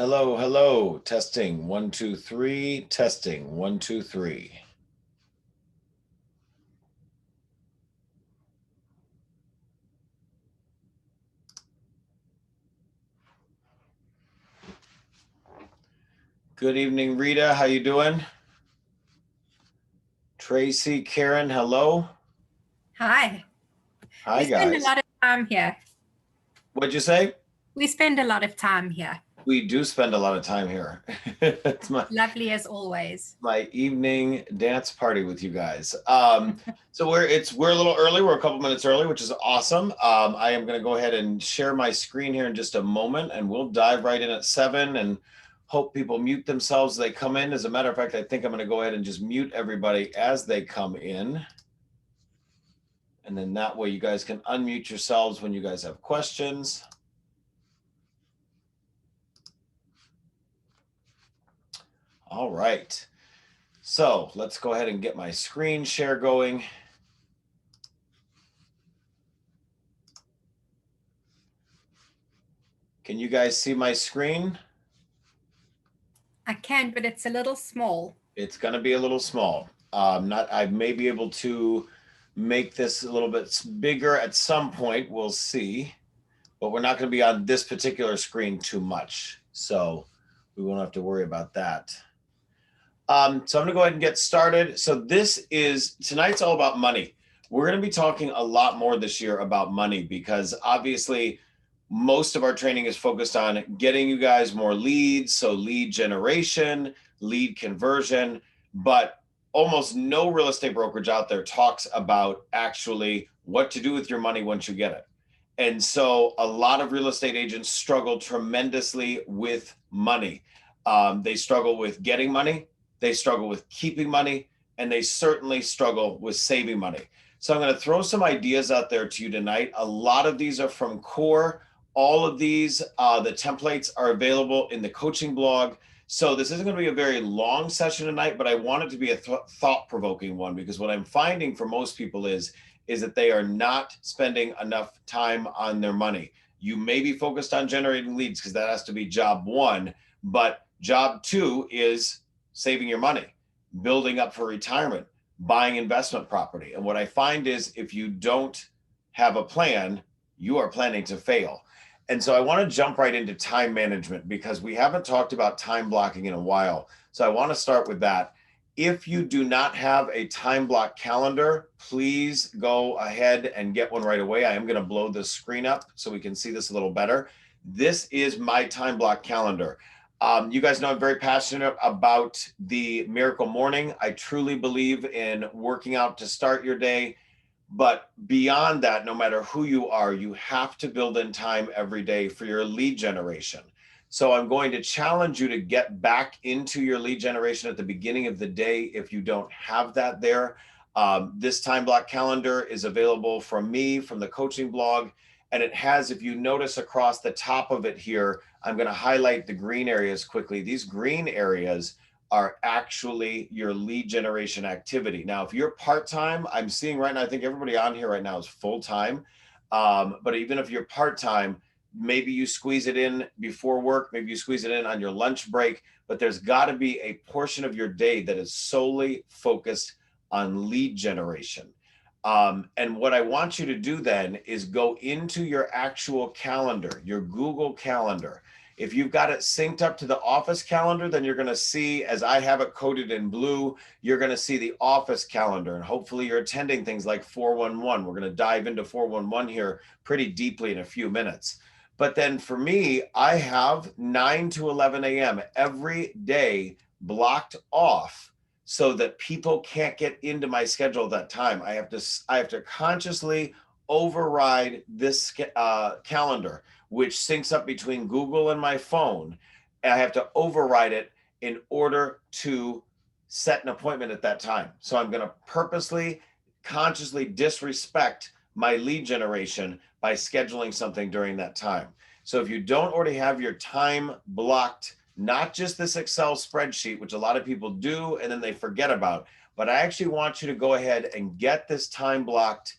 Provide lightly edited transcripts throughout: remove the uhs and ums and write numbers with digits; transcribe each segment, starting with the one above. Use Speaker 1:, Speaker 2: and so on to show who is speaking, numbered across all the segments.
Speaker 1: Hello, hello. Testing 1, 2, 3. Testing 1, 2, 3. Good evening, Rita. How you doing? Tracy, Karen, hello.
Speaker 2: Hi.
Speaker 1: Hi,
Speaker 2: We spend a
Speaker 1: guys.
Speaker 2: lot of time here.
Speaker 1: What'd you say?
Speaker 2: We spend a lot of time here.
Speaker 1: We do spend a lot of time here. It's
Speaker 2: Lovely as always.
Speaker 1: my evening dance party with you guys. So we're a little early. We're a couple minutes early, which is awesome. I am going to go ahead and share my screen here in just a moment, and we'll dive right in at 7 and hope people mute themselves as they come in. As a matter of fact, I think I'm going to go ahead and just mute everybody as they come in. And then that way you guys can unmute yourselves when you guys have questions. All right. So let's go ahead and get my screen share going. Can you guys see my screen?
Speaker 2: I can, but it's a little small.
Speaker 1: It's going to be a little small. I may be able to make this a little bit bigger at some point. We'll see. But we're not going to be on this particular screen too much. So we won't have to worry about that. So I'm going to go ahead and get started. So tonight's all about money. We're going to be talking a lot more this year about money because obviously most of our training is focused on getting you guys more leads. So lead generation, lead conversion, but almost no real estate brokerage out there talks about actually what to do with your money once you get it. And so a lot of real estate agents struggle tremendously with money. They struggle with getting money. They struggle with keeping money, and they certainly struggle with saving money. So I'm going to throw some ideas out there to you tonight. A lot of these are from Core. All of these, the templates are available in the coaching blog. So this isn't going to be a very long session tonight, but I want it to be a thought-provoking one because what I'm finding for most people is that they are not spending enough time on their money. You may be focused on generating leads because that has to be job one, but job two is saving your money, building up for retirement, buying investment property. And what I find is if you don't have a plan, you are planning to fail. And so I want to jump right into time management because we haven't talked about time blocking in a while. So I want to start with that. If you do not have a time block calendar, please go ahead and get one right away. I am going to blow the screen up so we can see this a little better. This is my time block calendar. You guys know I'm very passionate about the miracle morning. I truly believe in working out to start your day. But beyond that, no matter who you are, you have to build in time every day for your lead generation. So I'm going to challenge you to get back into your lead generation at the beginning of the day if you don't have that there. This time block calendar is available from me, from the coaching blog. And it has, if you notice across the top of it here, I'm going to highlight the green areas quickly. These green areas are actually your lead generation activity. Now, if you're part-time, I'm seeing right now, I think everybody on here right now is full-time. But even if you're part-time, maybe you squeeze it in before work, maybe you squeeze it in on your lunch break, but there's got to be a portion of your day that is solely focused on lead generation. And what I want you to do then is go into your actual calendar, your Google Calendar. If you've got it synced up to the office calendar, then you're going to see, as I have it coded in blue, you're going to see the office calendar. And hopefully you're attending things like 411. We're going to dive into 411 here pretty deeply in a few minutes. But then for me, I have 9 to 11 a.m. every day blocked off so that people can't get into my schedule at that time. I have to consciously override this calendar, which syncs up between Google and my phone. And I have to override it in order to set an appointment at that time. So I'm going to purposely, consciously disrespect my lead generation by scheduling something during that time. So if you don't already have your time blocked, not just this Excel spreadsheet, which a lot of people do and then they forget about, but I actually want you to go ahead and get this time blocked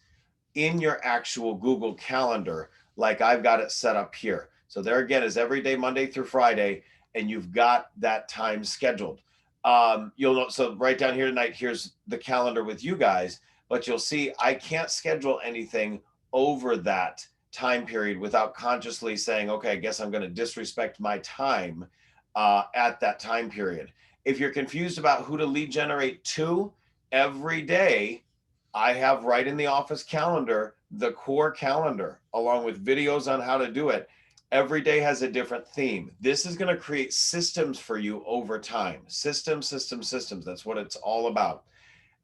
Speaker 1: in your actual Google Calendar, like I've got it set up here. So there again is every day, Monday through Friday and you've got that time scheduled. You'll know, so right down here tonight, here's the calendar with you guys, but you'll see I can't schedule anything over that time period without consciously saying, okay, I guess I'm going to disrespect my time at that time period. If you're confused about who to lead generate to, every day I have right in the office calendar the core calendar along with videos on how to do it. Every day has a different theme. This is going to create systems for you over time. Systems, systems, systems. That's what it's all about.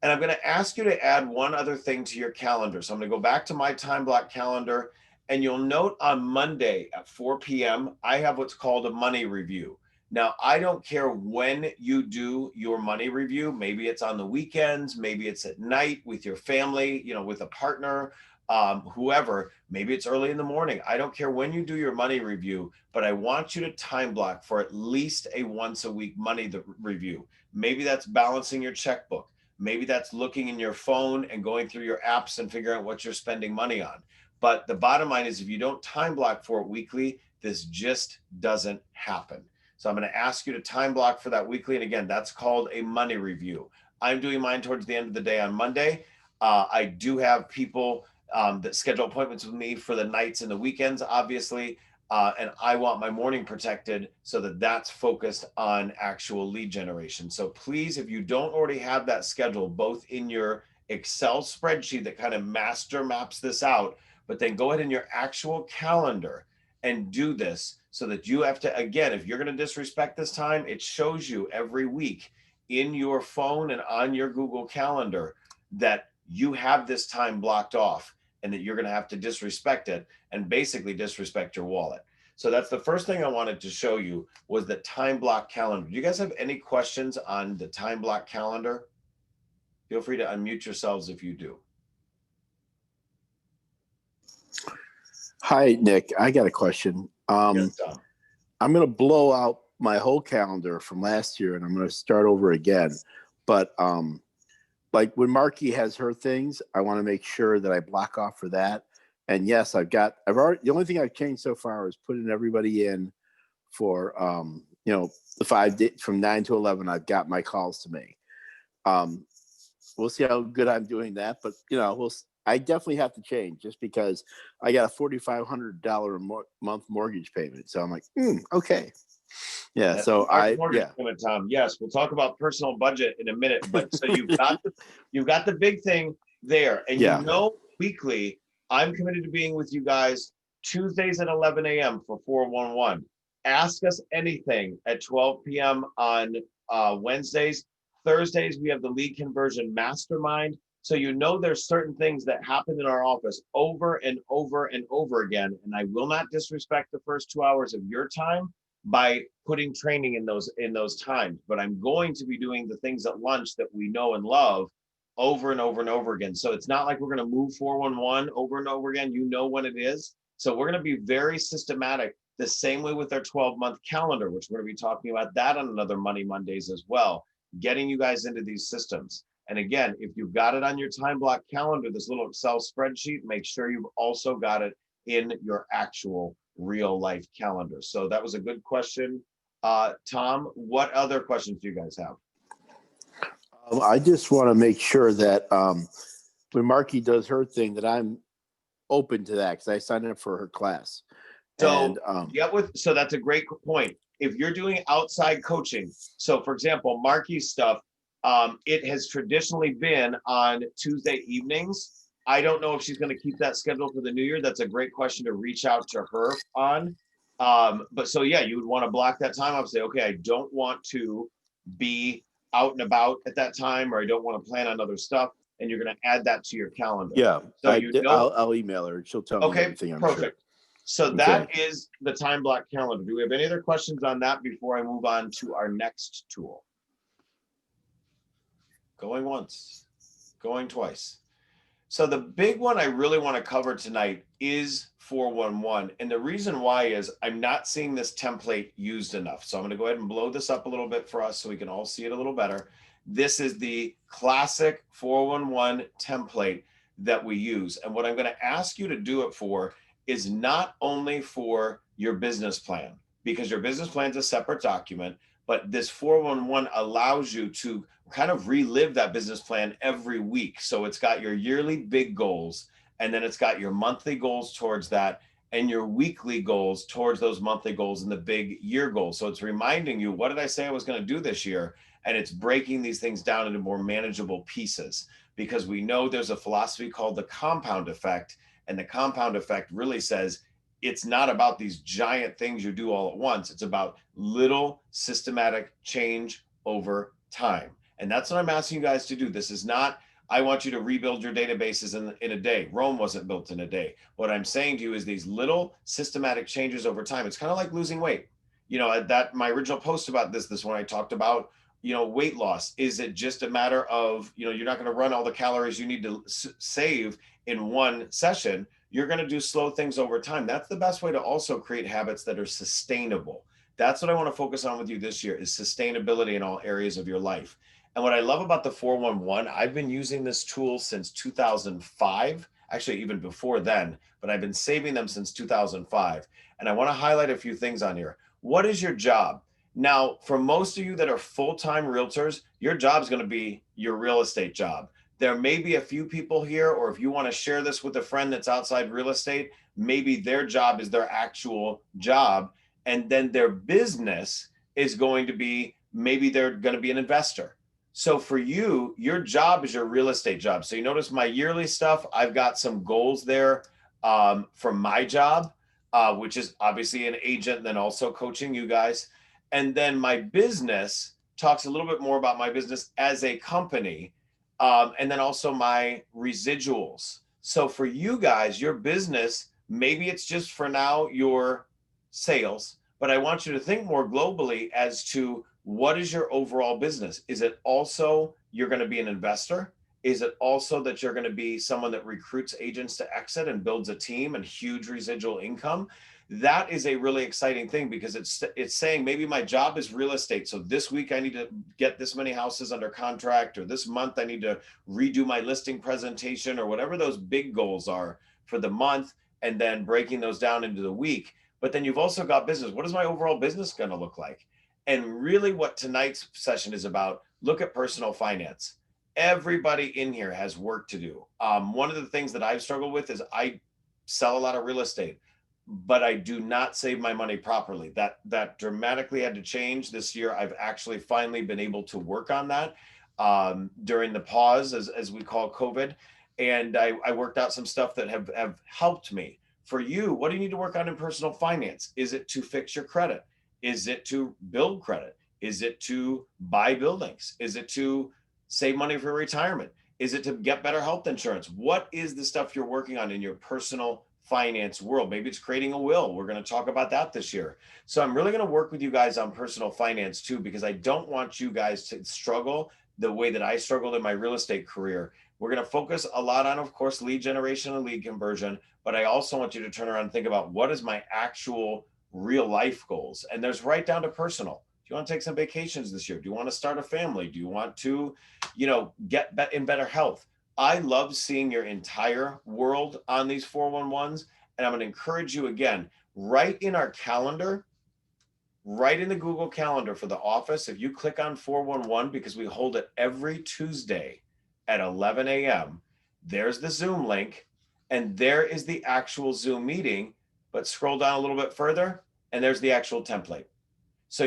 Speaker 1: And I'm going to ask you to add one other thing to your calendar. So I'm going to go back to my time block calendar, and you'll note on Monday at 4 p.m., I have what's called a money review. Now, I don't care when you do your money review. Maybe it's on the weekends, maybe it's at night with your family, with a partner, whoever. Maybe it's early in the morning. I don't care when you do your money review, but I want you to time block for at least a once a week money review. Maybe that's balancing your checkbook. Maybe that's looking in your phone and going through your apps and figuring out what you're spending money on. But the bottom line is, if you don't time block for it weekly, this just doesn't happen. So I'm going to ask you to time block for that weekly. And again, that's called a money review. I'm doing mine towards the end of the day on Monday. I do have people that schedule appointments with me for the nights and the weekends, obviously. And I want my morning protected so that that's focused on actual lead generation. So please, if you don't already have that schedule, both in your Excel spreadsheet that kind of master maps this out, but then go ahead in your actual calendar and do this so that you have to, again, if you're going to disrespect this time, it shows you every week in your phone and on your Google Calendar that you have this time blocked off and that you're going to have to disrespect it and basically disrespect your wallet. So that's the first thing I wanted to show you was the time block calendar. Do you guys have any questions on the time block calendar? Feel free to unmute yourselves if you do.
Speaker 3: Hi, Nick. I got a question.
Speaker 1: Yes, Tom.
Speaker 3: I'm going to blow out my whole calendar from last year and I'm going to start over again. But like when Marky has her things, I want to make sure that I block off for that. And yes, the only thing I've changed so far is putting everybody in for, the 5 days from 9 to 11, I've got my calls to make. We'll see how good I'm doing that, but I definitely have to change just because I got a $4,500 a month mortgage payment. So I'm like, okay. Yeah.
Speaker 1: That's
Speaker 3: so
Speaker 1: mortgage payment, Tom. Yes, we'll talk about personal budget in a minute, but so you've got the big thing there. And weekly, I'm committed to being with you guys Tuesdays at 11 a.m. for 411. Ask us anything at 12 p.m. on Wednesdays. Thursdays, we have the lead conversion mastermind. So there's certain things that happen in our office over and over and over again. And I will not disrespect the first 2 hours of your time by putting training in those times. But I'm going to be doing the things at lunch that we know and love over and over and over again. So it's not like we're going to move 411 over and over again. You know when it is. So we're going to be very systematic the same way with our 12-month calendar, which we're going to be talking about that on another Money Mondays as well, getting you guys into these systems. And again, if you've got it on your time block calendar, this little Excel spreadsheet, make sure you've also got it in your actual real life calendar. So that was a good question. Tom, what other questions do you guys have?
Speaker 3: I just want to make sure that when Marky does her thing, that I'm open to that because I signed up for her class.
Speaker 1: So so that's a great point. If you're doing outside coaching, so for example, Marky's stuff, it has traditionally been on Tuesday evenings. I don't know if she's going to keep that schedule for the new year. That's a great question to reach out to her on. But so yeah, you would want to block that time up. Say, okay, I don't want to be out and about at that time, or I don't want to plan on other stuff. And you're going to add that to your calendar.
Speaker 3: Yeah.
Speaker 1: So
Speaker 3: I'll email her. She'll tell me everything. I'm
Speaker 1: perfect.
Speaker 3: Sure.
Speaker 1: So that is the time block calendar. Do we have any other questions on that before I move on to our next tool? Going once, going twice. So the big one I really want to cover tonight is 411. And the reason why is I'm not seeing this template used enough. So I'm going to go ahead and blow this up a little bit for us so we can all see it a little better. This is the classic 411 template that we use. And what I'm going to ask you to do it for is not only for your business plan, because your business plan is a separate document, but this 411 allows you to kind of relive that business plan every week. So it's got your yearly big goals, and then it's got your monthly goals towards that, and your weekly goals towards those monthly goals and the big year goals. So it's reminding you, what did I say I was going to do this year? And it's breaking these things down into more manageable pieces, because we know there's a philosophy called the compound effect. And the compound effect really says it's not about these giant things you do all at once. It's about little systematic change over time. And that's what I'm asking you guys to do. This is not, I want you to rebuild your databases in a day. Rome wasn't built in a day. What I'm saying to you is these little systematic changes over time. It's kind of like losing weight. You know, that my original post about this one, I talked about, you know, weight loss. Is it just a matter of, you know, you're not going to run all the calories you need to save in one session. You're going to do slow things over time. That's the best way to also create habits that are sustainable. That's what I want to focus on with you this year, is sustainability in all areas of your life. And what I love about the 411, I've been using this tool since 2005, actually even before then, but I've been saving them since 2005. And I want to highlight a few things on here. What is your job? Now, for most of you that are full-time realtors, your job is going to be your real estate job. There may be a few people here, or if you want to share this with a friend that's outside real estate, maybe their job is their actual job. And then their business is going to be, maybe they're going to be an investor. So for you, your job is your real estate job. So you notice my yearly stuff, I've got some goals there for my job, which is obviously an agent, and then also coaching you guys. And then my business talks a little bit more about my business as a company, and then also my residuals. So for you guys, your business, maybe it's just for now your sales, but I want you to think more globally as to what is your overall business? Is it also you're going to be an investor? Is it also that you're going to be someone that recruits agents to exit and builds a team and huge residual income? That is a really exciting thing, because it's saying maybe my job is real estate. So this week I need to get this many houses under contract, or this month I need to redo my listing presentation, or whatever those big goals are for the month, and then breaking those down into the week. But then you've also got business. What is my overall business going to look like? And really what tonight's session is about, look at personal finance. Everybody in here has work to do. One of the things that I've struggled with is I sell a lot of real estate, but I do not save my money properly. That dramatically had to change this year. I've actually finally been able to work on that during the pause, as we call COVID. And I worked out some stuff that have helped me. For you, what do you need to work on in personal finance? Is it to fix your credit? Is it to build credit? Is it to buy buildings? Is it to save money for retirement? Is it to get better health insurance? What is the stuff you're working on in your personal finance world? Maybe it's creating a will. We're going to talk about that this year. So I'm really going to work with you guys on personal finance too, because I don't want you guys to struggle the way that I struggled in my real estate career. We're going to focus a lot on, of course, lead generation and lead conversion, but I also want you to turn around and think about, what is my actual real life goals? And there's right down to personal. Do you want to take some vacations this year? Do you want to start a family? Do you want to, get in better health? I love seeing your entire world on these 411s. And I'm going to encourage you again, right in our calendar, right in the Google Calendar for the office, if you click on 411, because we hold it every Tuesday at 11 a.m., there's the Zoom link, and there is the actual Zoom meeting. But scroll down a little bit further, and there's the actual template. So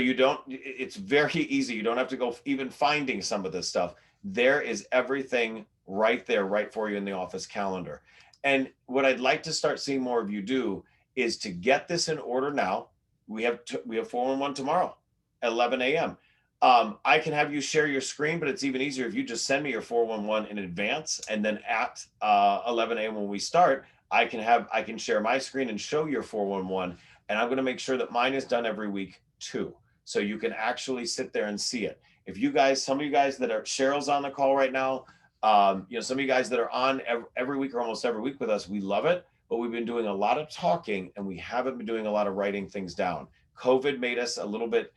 Speaker 1: it's very easy. You don't have to go even finding some of this stuff. There is everything right there, right for you in the office calendar. And what I'd like to start seeing more of you do is to get this in order now. We have 411 tomorrow at 11 a.m. I can have you share your screen, but it's even easier if you just send me your 411 in advance, and then at 11 a.m. when we start, I can share my screen and show your 411, and I'm going to make sure that mine is done every week too, so you can actually sit there and see it. If you guys, some of you guys that are, Cheryl's on the call right now, some of you guys that are on every week or almost every week with us, we love it, but we've been doing a lot of talking and we haven't been doing a lot of writing things down. COVID made us a little bit,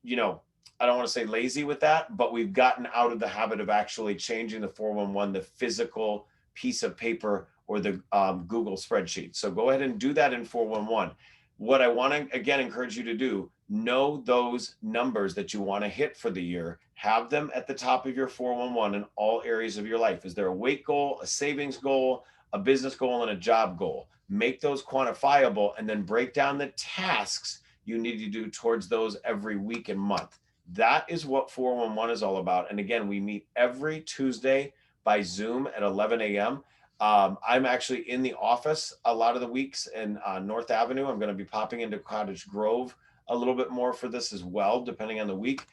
Speaker 1: I don't want to say lazy with that, but we've gotten out of the habit of actually changing the 411, the physical piece of paper or the Google spreadsheet. So go ahead and do that in 411. what I want to, again, encourage you to do, know those numbers that you want to hit for the year, have them at the top of your 411 in all areas of your life. Is there a weight goal, a savings goal, a business goal, and a job goal? Make those quantifiable, and then break down the tasks you need to do towards those every week and month. That is what 411 is all about. And again, we meet every Tuesday by Zoom at 11 a.m. I'm actually in the office a lot of the weeks in North Avenue. I'm going to be popping into Cottage Grove a little bit more for this as well, depending on the week.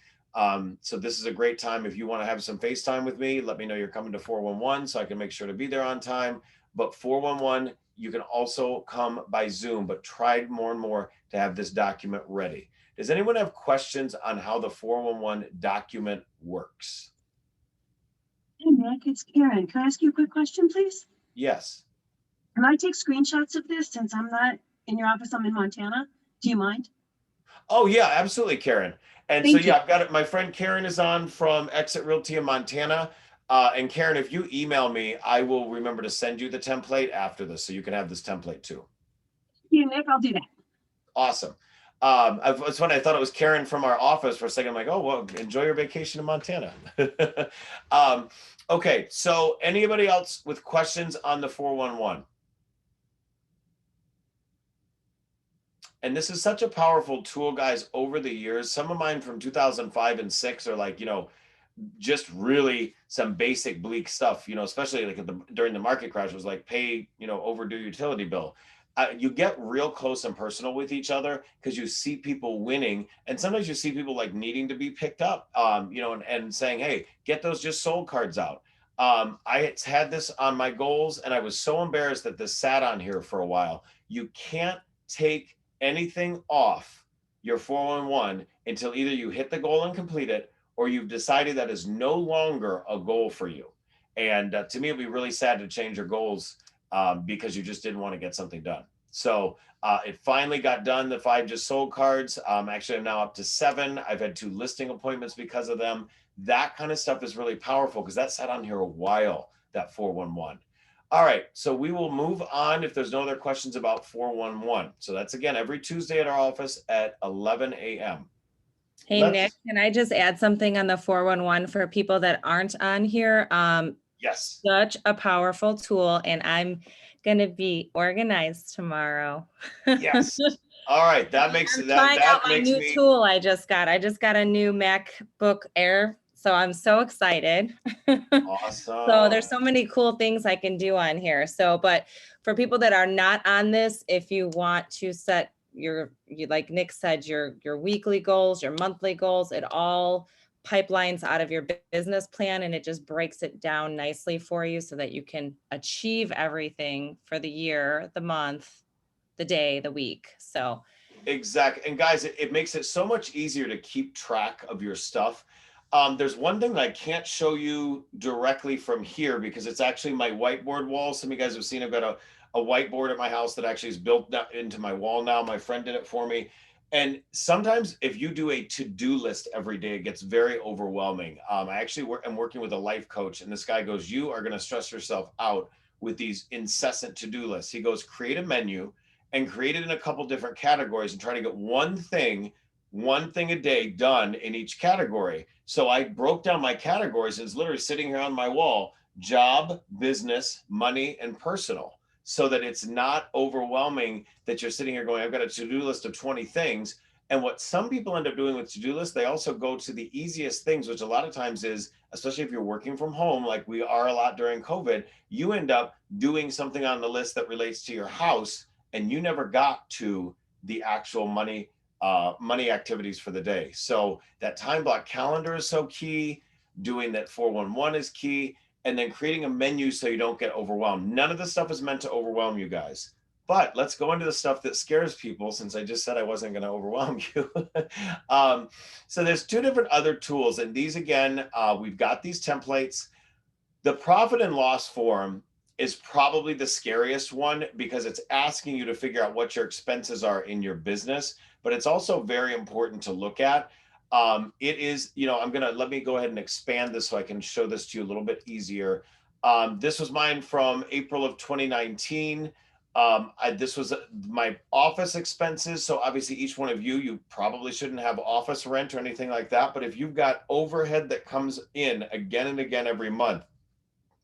Speaker 1: So this is a great time. If you want to have some FaceTime with me, let me know you're coming to 411 so I can make sure to be there on time. But 411, you can also come by Zoom, but try more and more to have this document ready. Does anyone have questions on how the 411 document works?
Speaker 4: Hey, Nick, it's Karen. Can I ask you a quick question, please?
Speaker 1: Yes.
Speaker 4: Can I take screenshots of this since I'm not in your office? I'm in Montana. Do you mind?
Speaker 1: Oh yeah, absolutely, Karen. And
Speaker 4: Thank
Speaker 1: so yeah,
Speaker 4: you.
Speaker 1: I've got it. My friend Karen is on from EXIT Realty in Montana. And Karen, if you email me, I will remember to send you the template after this, so you can have this template too.
Speaker 4: You, Nick, I'll do that.
Speaker 1: Awesome. It's funny. I thought it was Karen from our office for a second. I'm like, oh well, enjoy your vacation in Montana. Okay. So anybody else with questions on the 411? And this is such a powerful tool, guys. Over the years, some of mine from 2005 and 6 are like, just really some basic bleak stuff, especially like during the market crash was like pay, overdue utility bill. You get real close and personal with each other because you see people winning, and sometimes you see people like needing to be picked up, and saying, hey, get those just sold cards out. I had this on my goals, and I was so embarrassed that this sat on here for a while. You can't take anything off your 411 until either you hit the goal and complete it, or you've decided that is no longer a goal for you. And to me, it'd be really sad to change your goals because you just didn't want to get something done. So it finally got done. The 5 just sold cards. Actually, I'm now up to 7. I've had 2 listing appointments because of them. That kind of stuff is really powerful because that sat on here a while, that 411. All right, so we will move on if there's no other questions about 411. So that's, again, every Tuesday at our office at 11 a.m.
Speaker 5: Hey, Nick, can I just add something on the 411 for people that aren't on here?
Speaker 1: Yes.
Speaker 5: Such a powerful tool, and I'm going to be organized tomorrow.
Speaker 1: Yes. All right, that makes
Speaker 5: I'm
Speaker 1: that
Speaker 5: trying out my
Speaker 1: makes
Speaker 5: new
Speaker 1: me
Speaker 5: tool I just got. I just got a new MacBook Air, so I'm so excited.
Speaker 1: awesome.
Speaker 5: So there's so many cool things I can do on here. So, but for people that are not on this, if you want to set like Nick said, your weekly goals, your monthly goals, it all pipelines out of your business plan, and it just breaks it down nicely for you so that you can achieve everything for the year, the month, the day, the week. So
Speaker 1: exactly. And guys, it makes it so much easier to keep track of your stuff. There's one thing that I can't show you directly from here because it's actually my whiteboard wall. Some of you guys have seen I've got a whiteboard at my house that actually is built into my wall now. My friend did it for me. And sometimes if you do a to-do list every day, it gets very overwhelming. I actually am working with a life coach, and this guy goes, you are going to stress yourself out with these incessant to-do lists. He goes, create a menu and create it in a couple different categories and try to get one thing a day done in each category. So I broke down my categories, and it's literally sitting here on my wall: job, business, money, and personal, so that it's not overwhelming that you're sitting here going, I've got a to-do list of 20 things. And what some people end up doing with to-do lists, they also go to the easiest things, which a lot of times is, especially if you're working from home, like we are a lot during COVID, you end up doing something on the list that relates to your house, and you never got to the actual money activities for the day. So that time block calendar is so key. Doing that 411 is key. And then creating a menu so you don't get overwhelmed. None of this stuff is meant to overwhelm you guys. But let's go into the stuff that scares people, since I just said I wasn't going to overwhelm you. So there's 2 different other tools. And these, again, we've got these templates. The profit and loss form is probably the scariest one because it's asking you to figure out what your expenses are in your business, but it's also very important to look at. It is, let me go ahead and expand this so I can show this to you a little bit easier. This was mine from April of 2019. This was my office expenses. So obviously each one of you probably shouldn't have office rent or anything like that. But if you've got overhead that comes in again and again every month,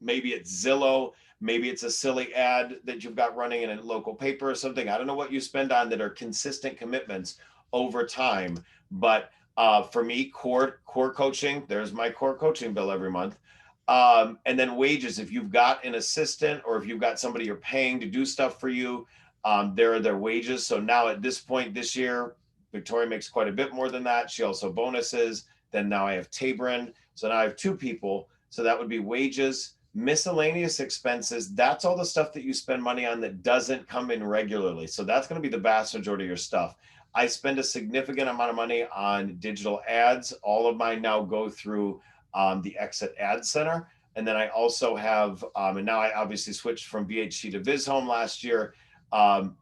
Speaker 1: maybe it's Zillow, maybe it's a silly ad that you've got running in a local paper or something. I don't know what you spend on that are consistent commitments over time. But for me, core coaching, there's my core coaching bill every month. And then wages, if you've got an assistant or if you've got somebody you're paying to do stuff for you, there are their wages. So now at this point this year, Victoria makes quite a bit more than that. She also bonuses. Then now I have Tabrin. So now I have 2 people. So that would be wages, miscellaneous expenses. That's all the stuff that you spend money on that doesn't come in regularly. So that's going to be the vast majority of your stuff. I spend a significant amount of money on digital ads. All of mine now go through the EXIT Ad Center. And then I also have, and now I obviously switched from VHC to VizHome last year.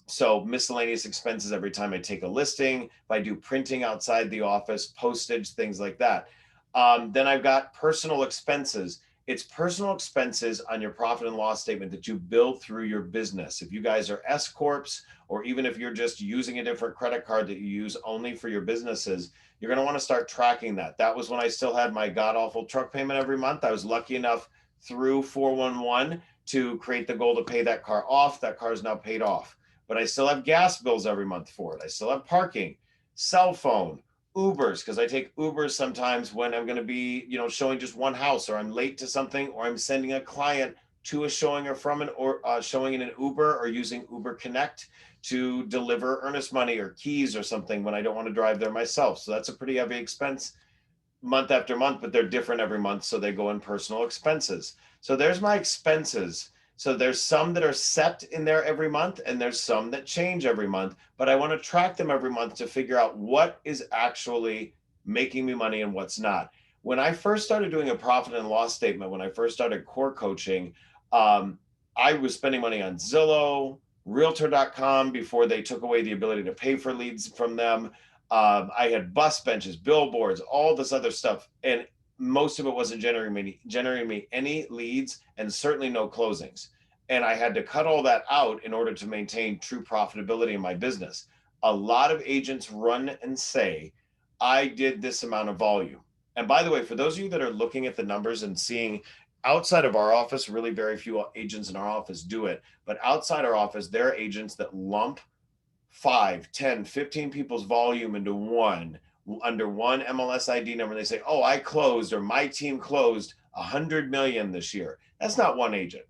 Speaker 1: So miscellaneous expenses every time I take a listing, if I do printing outside the office, postage, things like that. Then I've got personal expenses. It's personal expenses on your profit and loss statement that you build through your business. If you guys are S Corps, or even if you're just using a different credit card that you use only for your businesses, you're going to want to start tracking that. That was when I still had my god awful truck payment every month. I was lucky enough through 411 to create the goal to pay that car off. That car is now paid off, but I still have gas bills every month for it. I still have parking, cell phone, Ubers, because I take Ubers sometimes when I'm going to be, showing just one house, or I'm late to something, or I'm sending a client to a showing or from showing in an Uber, or using Uber Connect to deliver earnest money or keys or something when I don't want to drive there myself. So that's a pretty heavy expense month after month, but they're different every month. So they go in personal expenses. So there's my expenses. So there's some that are set in there every month, and there's some that change every month, but I want to track them every month to figure out what is actually making me money and what's not. When I first started doing a profit and loss statement, when I first started core coaching, I was spending money on Zillow, Realtor.com before they took away the ability to pay for leads from them. I had bus benches, billboards, all this other stuff, and most of it wasn't generating me any leads, and certainly no closings. And I had to cut all that out in order to maintain true profitability in my business. A lot of agents run and say, I did this amount of volume. And by the way, for those of you that are looking at the numbers and seeing outside of our office, really very few agents in our office do it, but outside our office, there are agents that lump 5, 10, 15 people's volume into one, under one MLS ID number. They say, oh, I closed, or my team closed 100 million this year. That's not one agent.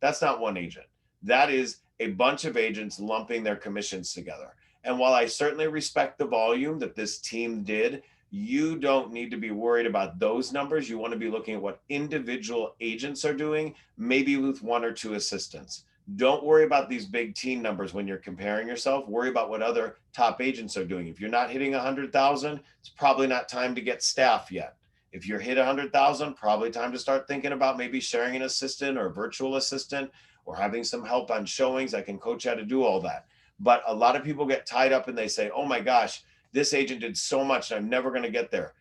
Speaker 1: That's not one agent. That is a bunch of agents lumping their commissions together. And while I certainly respect the volume that this team did, you don't need to be worried about those numbers. You want to be looking at what individual agents are doing, maybe with 1 or 2 assistants. Don't worry about these big team numbers when you're comparing yourself. Worry about what other top agents are doing. If you're not hitting 100,000, it's probably not time to get staff yet. If you're hit 100,000, probably time to start thinking about maybe sharing an assistant or a virtual assistant, or having some help on showings. I can coach how to do all that. But a lot of people get tied up and they say, oh my gosh, this agent did so much, I'm never going to get there.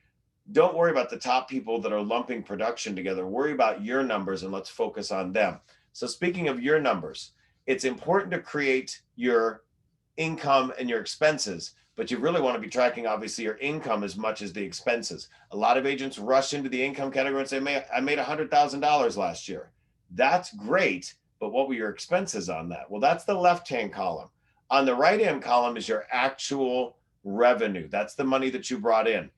Speaker 1: Don't worry about the top people that are lumping production together. Worry about your numbers, and let's focus on them. So speaking of your numbers, it's important to create your income and your expenses, but you really want to be tracking, obviously, your income as much as the expenses. A lot of agents rush into the income category and say, I made $100,000 last year. That's great, but what were your expenses on that? Well, that's the left-hand column. On the right-hand column is your actual revenue. That's the money that you brought in.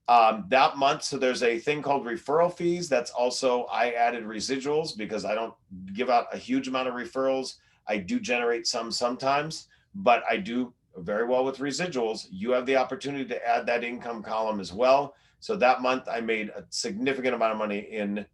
Speaker 1: That month, so there's a thing called referral fees. That's also, I added residuals because I don't give out a huge amount of referrals. I do generate some sometimes, but I do very well with residuals. You have the opportunity to add that income column as well. So that month I made a significant amount of money in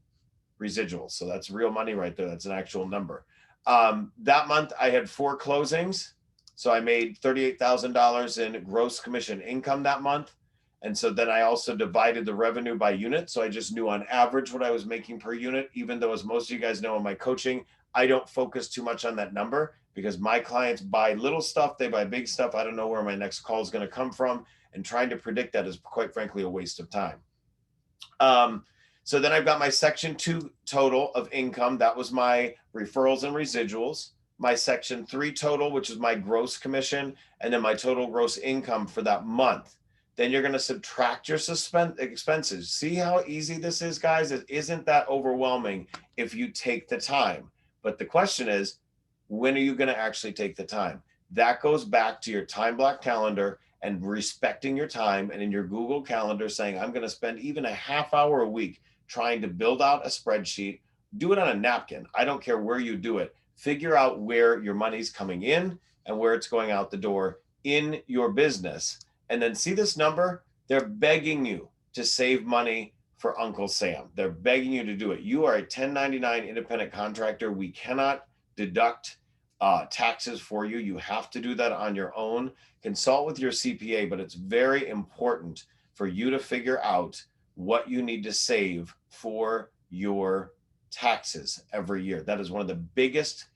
Speaker 1: residuals. So that's real money right there. That's an actual number. That month I had 4 closings. So I made $38,000 in gross commission income that month. And so then I also divided the revenue by unit. So I just knew on average what I was making per unit, even though, as most of you guys know in my coaching, I don't focus too much on that number because my clients buy little stuff, they buy big stuff. I don't know where my next call is going to come from. And trying to predict that is, quite frankly, a waste of time. So then I've got my section 2 total of income. That was my referrals and residuals. my section 3 total, which is my gross commission, and then my total gross income for that month. Then you're going to subtract your expenses. See how easy this is, guys? It isn't that overwhelming if you take the time. But the question is, when are you going to actually take the time? That goes back to your time block calendar and respecting your time, and in your Google Calendar saying, I'm going to spend even a half hour a week trying to build out a spreadsheet. Do it on a napkin. I don't care where you do it. Figure out where your money's coming in and where it's going out the door in your business. And then see this number? They're begging you to save money for Uncle Sam. They're begging you to do it. You are a 1099 independent contractor. We cannot deduct taxes for you. You have to do that on your own. Consult with your CPA, but it's very important for you to figure out what you need to save for your taxes every year. That is one of the biggest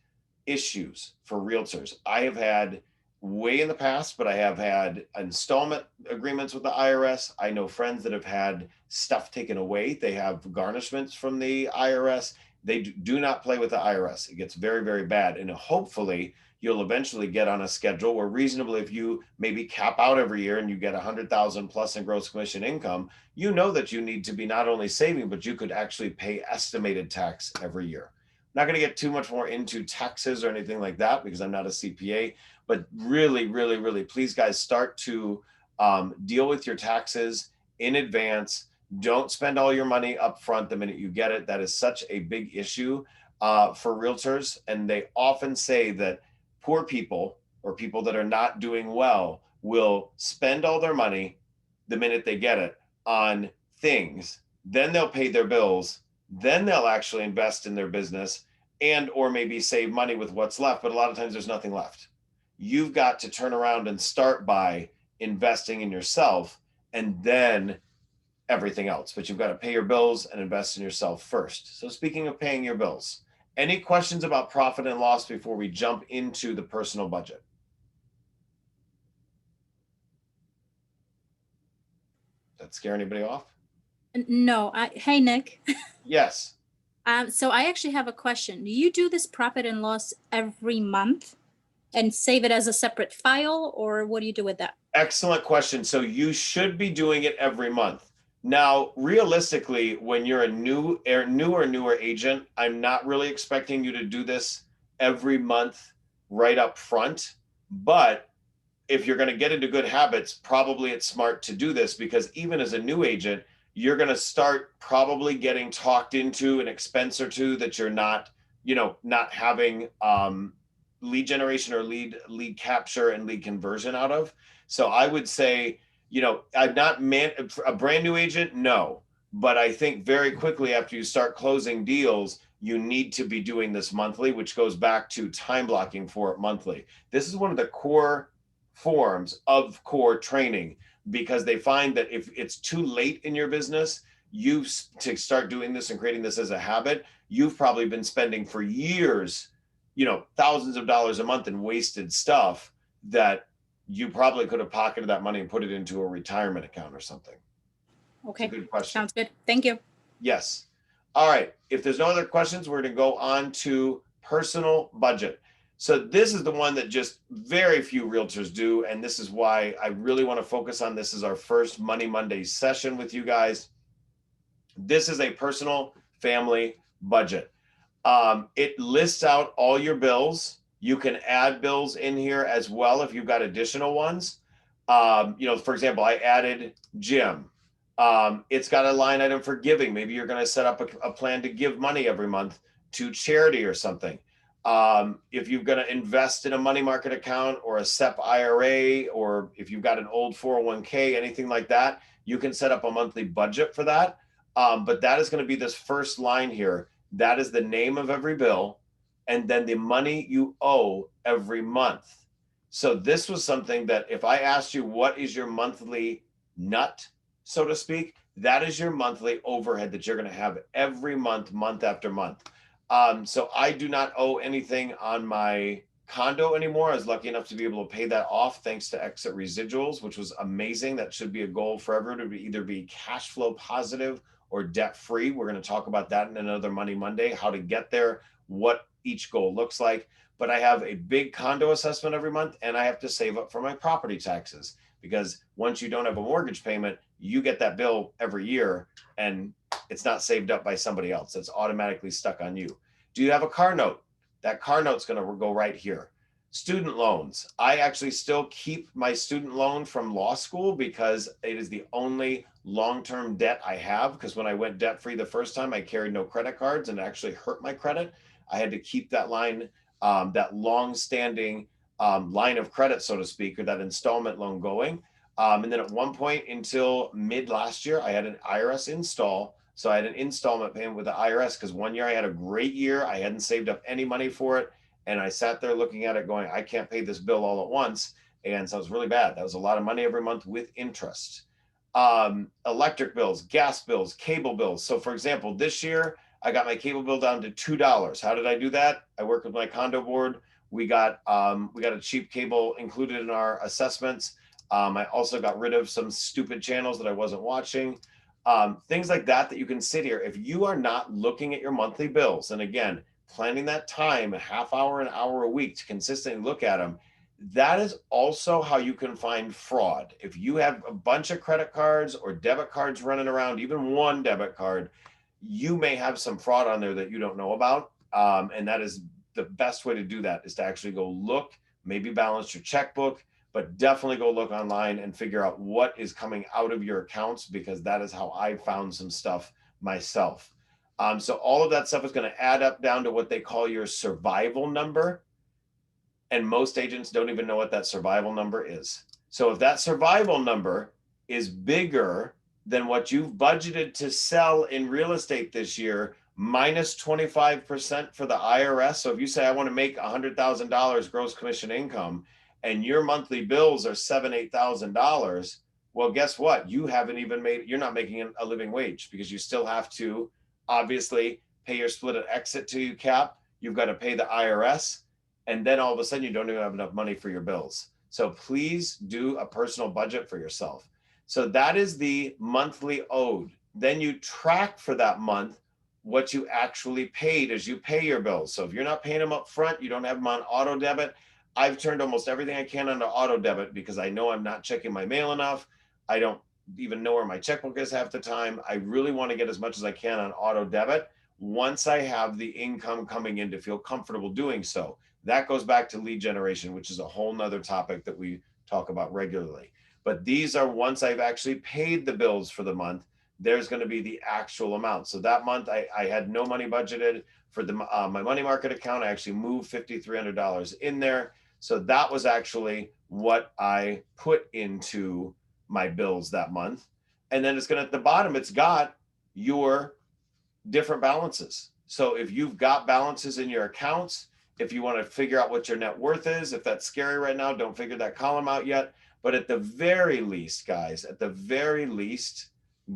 Speaker 1: issues for realtors. I have had way in the past, but I have had installment agreements with the IRS. I know friends that have had stuff taken away. They have garnishments from the IRS. They do not play with the IRS. It gets very, very bad. And hopefully you'll eventually get on a schedule where reasonably, if you maybe cap out every year and you get 100,000 plus in gross commission income, you know that you need to be not only saving, but you could actually pay estimated tax every year. I'm not going to get too much more into taxes or anything like that because I'm not a CPA, but really, really, really, please guys, start to deal with your taxes in advance. Don't spend all your money up front the minute you get it. That is such a big issue for realtors. And they often say that poor people or people that are not doing well will spend all their money the minute they get it on things. Then they'll pay their bills. Then they'll actually invest in their business and or maybe save money with what's left. But a lot of times there's nothing left. You've got to turn around and start by investing in yourself and then everything else. But you've got to pay your bills and invest in yourself first. So speaking of paying your bills, any questions about profit and loss before we jump into the personal budget? Does that scare anybody off?
Speaker 6: No. Hey, Nick.
Speaker 1: Yes.
Speaker 6: So I actually have a question. Do you do this profit and loss every month and save it as a separate file, or what do you do with that?
Speaker 1: Excellent question. So you should be doing it every month. Now, realistically, when you're a newer agent, I'm not really expecting you to do this every month right up front. But if you're going to get into good habits, probably it's smart to do this because even as a new agent, you're going to start probably getting talked into an expense or two that you're not having lead generation or lead capture and lead conversion out of. So I would say, I'm not a brand new agent, no, but I think very quickly after you start closing deals, you need to be doing this monthly, which goes back to time blocking for it monthly. This is one of the core forms of core training because they find that if it's too late in your business, to start doing this and creating this as a habit, you've probably been spending for years, thousands of dollars a month in wasted stuff that you probably could have pocketed that money and put it into a retirement account or something.
Speaker 6: Okay.
Speaker 1: Good question.
Speaker 6: Sounds good. Thank you.
Speaker 1: Yes. All right. If there's no other questions, we're going to go on to personal budget. So this is the one that just very few realtors do. And this is why I really want to focus on this as our first Money Monday session with you guys. This is a personal family budget. It lists out all your bills. You can add bills in here as well if you've got additional ones. For example, I added gym. It's got a line item for giving. Maybe you're going to set up a plan to give money every month to charity or something. If you're going to invest in a money market account or a SEP IRA, or if you've got an old 401k, anything like that, you can set up a monthly budget for that. But that is going to be this first line here. That is the name of every bill and then the money you owe every month. So this was something that if I asked you, what is your monthly nut, so to speak, that is your monthly overhead that you're going to have every month, month after month. So I do not owe anything on my condo anymore. I was lucky enough to be able to pay that off thanks to exit residuals, which was amazing. That should be a goal for everyone to either be cash flow positive or debt free. We're going to talk about that in another Money Monday, how to get there, what each goal looks like. But I have a big condo assessment every month, and I have to save up for my property taxes, because once you don't have a mortgage payment, you get that bill every year and it's not saved up by somebody else. It's automatically stuck on you. Do you have a car note? That car note's going to go right here. Student loans. I actually still keep my student loan from law school because it is the only long-term debt I have. Because when I went debt-free the first time, I carried no credit cards and it actually hurt my credit. I had to keep that line, that long-standing line of credit, so to speak, or that installment loan going. And then at one point until mid last year, I had an IRS install. So I had an installment payment with the IRS because one year I had a great year. I hadn't saved up any money for it. And I sat there looking at it going, I can't pay this bill all at once. And so it was really bad. That was a lot of money every month with interest. Electric bills, gas bills, cable bills. So for example, this year I got my cable bill down to $2. How did I do that? I worked with my condo board. We got a cheap cable included in our assessments. I also got rid of some stupid channels that I wasn't watching. Things like that you can sit here. If you are not looking at your monthly bills, and again, planning that time, a half hour, an hour a week to consistently look at them, that is also how you can find fraud. If you have a bunch of credit cards or debit cards running around, even one debit card, you may have some fraud on there that you don't know about. And that is the best way to do that, is to actually go look, maybe balance your checkbook, but definitely go look online and figure out what is coming out of your accounts, because that is how I found some stuff myself. So all of that stuff is going to add up down to what they call your survival number. And most agents don't even know what that survival number is. So if that survival number is bigger than what you've budgeted to sell in real estate this year, minus 25% for the IRS. So if you say, I want to make $100,000 gross commission income, and your monthly bills are $7,000, $8,000, well, guess what? You haven't even you're not making a living wage, because you still have to obviously pay your split at exit till you cap. You've got to pay the IRS. And then all of a sudden you don't even have enough money for your bills. So please do a personal budget for yourself. So that is the monthly owed. Then you track for that month what you actually paid as you pay your bills. So if you're not paying them up front, you don't have them on auto debit. I've turned almost everything I can onto auto debit because I know I'm not checking my mail enough. I don't even know where my checkbook is half the time. I really want to get as much as I can on auto debit once I have the income coming in to feel comfortable doing so. That goes back to lead generation, which is a whole nother topic that we talk about regularly. But these are once I've actually paid the bills for the month, there's going to be the actual amount. So that month I had no money budgeted for my money market account. I actually moved $5,300 in there. So that was actually what I put into my bills that month. And then it's going to, at the bottom, it's got your different balances. So if you've got balances in your accounts, if you want to figure out what your net worth is, if that's scary right now, don't figure that column out yet. But at the very least, guys, at the very least,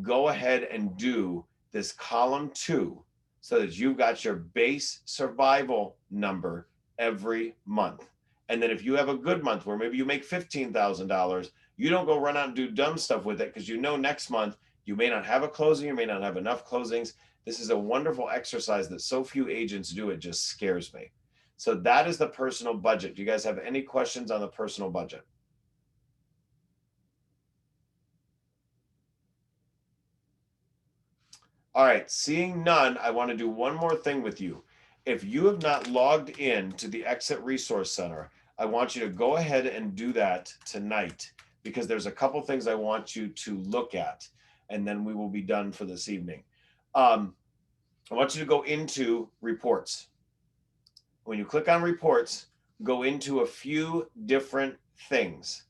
Speaker 1: go ahead and do this column 2 so that you've got your base survival number every month. And then if you have a good month where maybe you make $15,000, you don't go run out and do dumb stuff with it, because you know next month you may not have a closing, you may not have enough closings. This is a wonderful exercise that so few agents do. It just scares me. So that is the personal budget. Do you guys have any questions on the personal budget? All right, seeing none, I want to do one more thing with you. If you have not logged in to the Exit Resource Center, I want you to go ahead and do that tonight, because there's a couple things I want you to look at, and then we will be done for this evening. I want you to go into reports. When you click on reports, go into a few different things.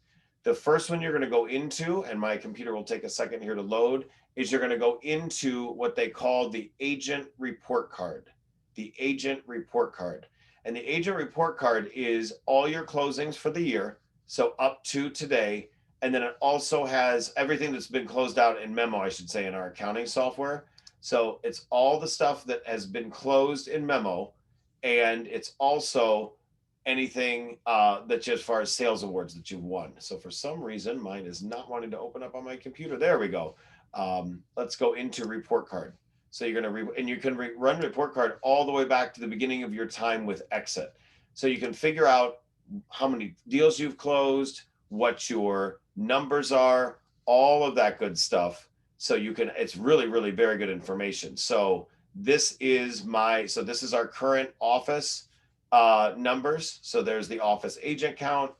Speaker 1: The first one you're going to go into, and my computer will take a second here to load, is you're going to go into what they call the agent report card. The agent report card. And the agent report card is all your closings for the year, so up to today. And then it also has everything that's been closed out in Memo, I should say, in our accounting software. So it's all the stuff that has been closed in Memo, and it's also anything that's as far as sales awards that you've won. So for some reason, mine is not wanting to open up on my computer. There we go. Let's go into report card. So you're going to, and you can run a report card all the way back to the beginning of your time with EXIT. So you can figure out how many deals you've closed, what your numbers are, all of that good stuff. So you can, it's really, really very good information. So this is this is our current office numbers. So there's the office agent count.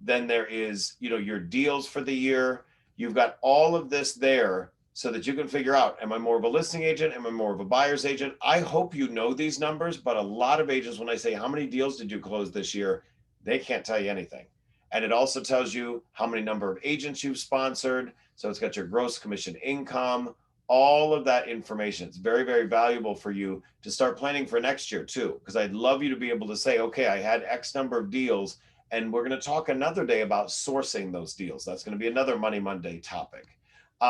Speaker 1: Then there is, your deals for the year. You've got all of this there so that you can figure out, am I more of a listing agent? Am I more of a buyer's agent? I hope you know these numbers, but a lot of agents, when I say, how many deals did you close this year? They can't tell you anything. And it also tells you how many number of agents you've sponsored. So it's got your gross commission income, all of that information. It's very, very valuable for you to start planning for next year too, because I'd love you to be able to say, okay, I had X number of deals, and we're going to talk another day about sourcing those deals. That's going to be another Money Monday topic.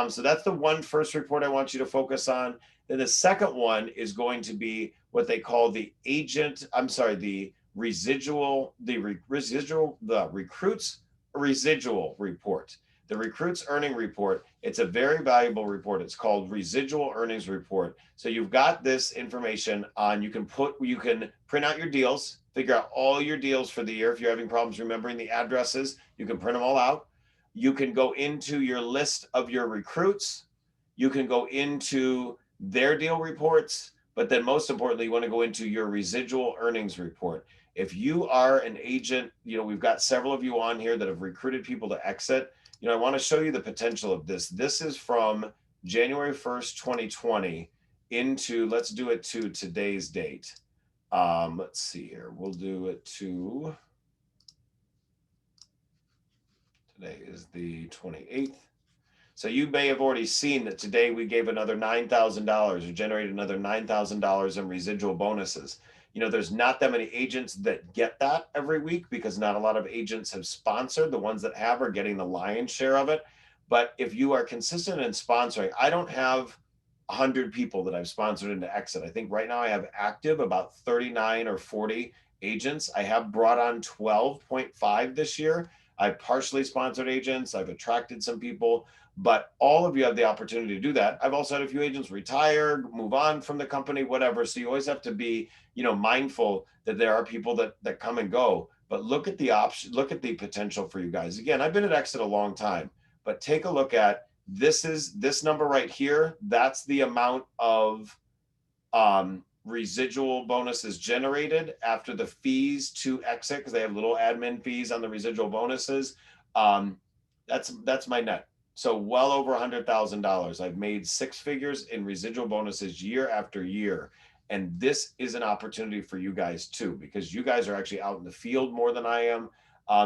Speaker 1: So that's the first report I want you to focus on. Then the second one is going to be what they call the recruits residual report. The recruits earning report. It's a very valuable report. It's called residual earnings report. So you've got this information on, you can print out your deals, figure out all your deals for the year. If you're having problems remembering the addresses, you can print them all out. You can go into your list of your recruits. You can go into their deal reports, but then most importantly, you want to go into your residual earnings report. If you are an agent, we've got several of you on here that have recruited people to EXIT. I want to show you the potential of this. This is from January 1st, 2020 let's do it to today's date. Let's see here. We'll do it to, today is the 28th. So you may have already seen that today we gave another $9,000 or generated another $9,000 in residual bonuses. There's not that many agents that get that every week because not a lot of agents have sponsored. The ones that have are getting the lion's share of it. But if you are consistent in sponsoring, I don't have 100 people that I've sponsored into EXIT. I think right now I have active about 39 or 40 agents. I have brought on 12.5 this year. I've partially sponsored agents. I've attracted some people, but all of you have the opportunity to do that. I've also had a few agents retire, move on from the company, whatever. So you always have to be, mindful that there are people that come and go, but look at the option, look at the potential for you guys. Again, I've been at EXIT a long time, but take a look at this number right here. That's the amount of residual bonuses generated after the fees to EXIT, because they have little admin fees on the residual bonuses. That's my net. So well over $100,000. I've made six figures in residual bonuses year after year. And this is an opportunity for you guys too, because you guys are actually out in the field more than I am.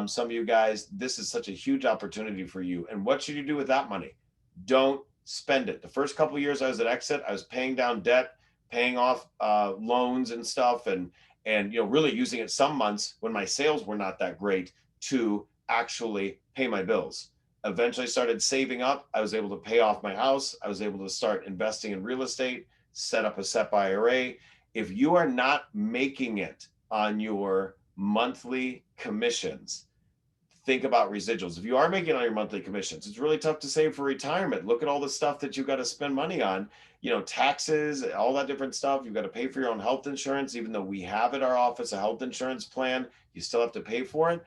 Speaker 1: Some of you guys, this is such a huge opportunity for you. And what should you do with that money? Don't spend it. The first couple of years I was at EXIT, I was paying down debt, paying off loans and stuff, and really using it some months when my sales were not that great to actually pay my bills. Eventually started saving up. I was able to pay off my house. I was able to start investing in real estate, set up a SEP IRA. If you are not making it on your monthly commissions, think about residuals. If you are making on your monthly commissions, it's really tough to save for retirement. Look at all the stuff that you've got to spend money on, taxes, all that different stuff. You've got to pay for your own health insurance. Even though we have at our office a health insurance plan, you still have to pay for it.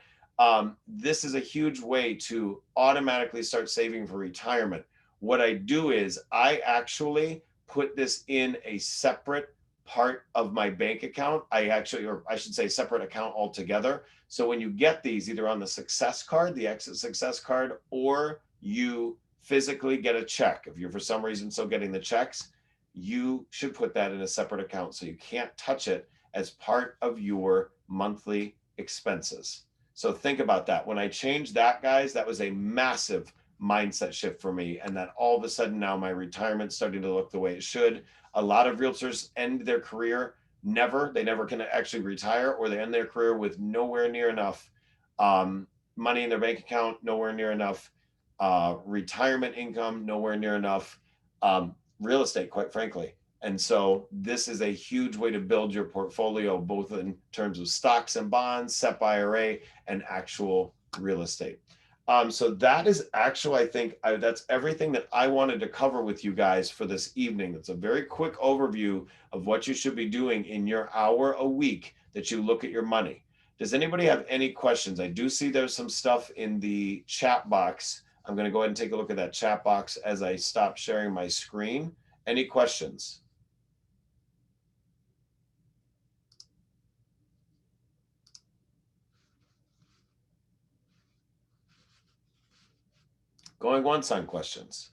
Speaker 1: This is a huge way to automatically start saving for retirement. What I do is I actually put this in a separate part of my bank account. Or I should say separate account altogether. So when you get these either on the success card, the EXIT success card, or you physically get a check, if you're for some reason still getting the checks, you should put that in a separate account so you can't touch it as part of your monthly expenses. So think about that. When I changed that, guys, that was a massive mindset shift for me. And that all of a sudden now my retirement's starting to look the way it should. A lot of realtors end their career they never can actually retire, or they end their career with nowhere near enough money in their bank account, nowhere near enough retirement income, nowhere near enough real estate, quite frankly. And so this is a huge way to build your portfolio, both in terms of stocks and bonds, SEP IRA, and actual real estate. So that is actually, I think that's everything that I wanted to cover with you guys for this evening. It's a very quick overview of what you should be doing in your hour a week that you look at your money. Does anybody have any questions? I do see there's some stuff in the chat box. I'm going to go ahead and take a look at that chat box as I stop sharing my screen. Any questions? Going once on questions.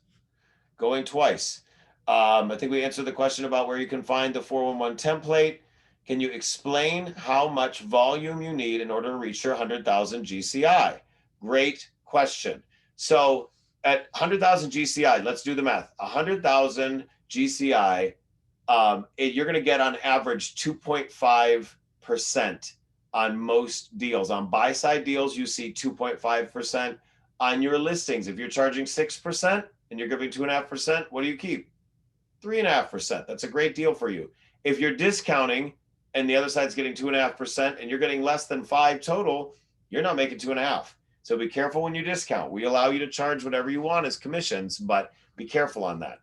Speaker 1: Going twice. I think we answered the question about where you can find the 411 template. Can you explain how much volume you need in order to reach your 100,000 GCI? Great question. So at 100,000 GCI, let's do the math. 100,000 GCI, you're going to get on average 2.5% on most deals. On buy side deals, you see 2.5%. On your listings, if you're charging 6% and you're giving 2.5%, what do you keep? 3.5%. That's a great deal for you. If you're discounting and the other side's getting 2.5% and you're getting less than 5 total, you're not making 2.5. So be careful when you discount. We allow you to charge whatever you want as commissions, but be careful on that.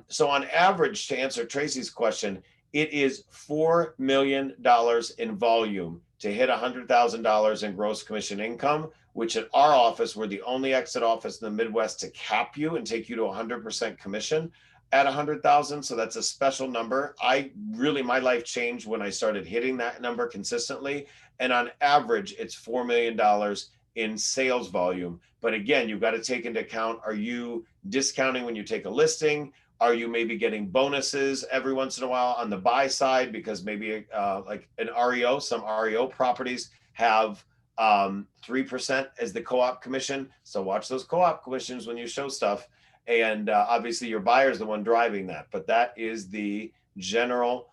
Speaker 1: So on average, to answer Tracy's question, it is $4 million in volume to hit $100,000 in gross commission income, which at our office, we're the only exit office in the Midwest to cap you and take you to 100% commission at 100,000. So that's a special number. My life changed when I started hitting that number consistently. And on average, it's $4 million in sales volume. But again, you've got to take into account, are you discounting when you take a listing? Are you maybe getting bonuses every once in a while on the buy side? Because maybe like an REO, some REO properties have 3% as the co-op commission. So watch those co-op commissions when you show stuff. And obviously your buyer is the one driving that. But that is the general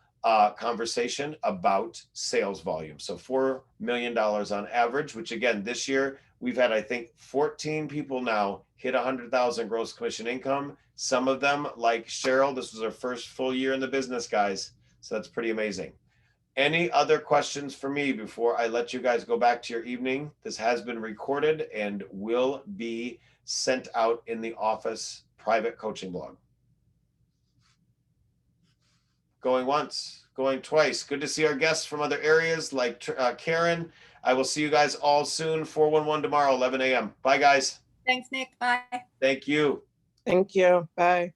Speaker 1: conversation about sales volume. So $4 million on average, which again, this year we've had, I think, 14 people now hit 100,000 gross commission income. Some of them, like Cheryl, this was her first full year in the business, guys. So that's pretty amazing. Any other questions for me before I let you guys go back to your evening? This has been recorded and will be sent out in the office private coaching blog. Going once, going twice. Good to see our guests from other areas like Karen. I will see you guys all soon. 411 tomorrow, 11 a.m. Bye, guys.
Speaker 2: Thanks, Nick. Bye.
Speaker 1: Thank you.
Speaker 7: Thank you. Bye.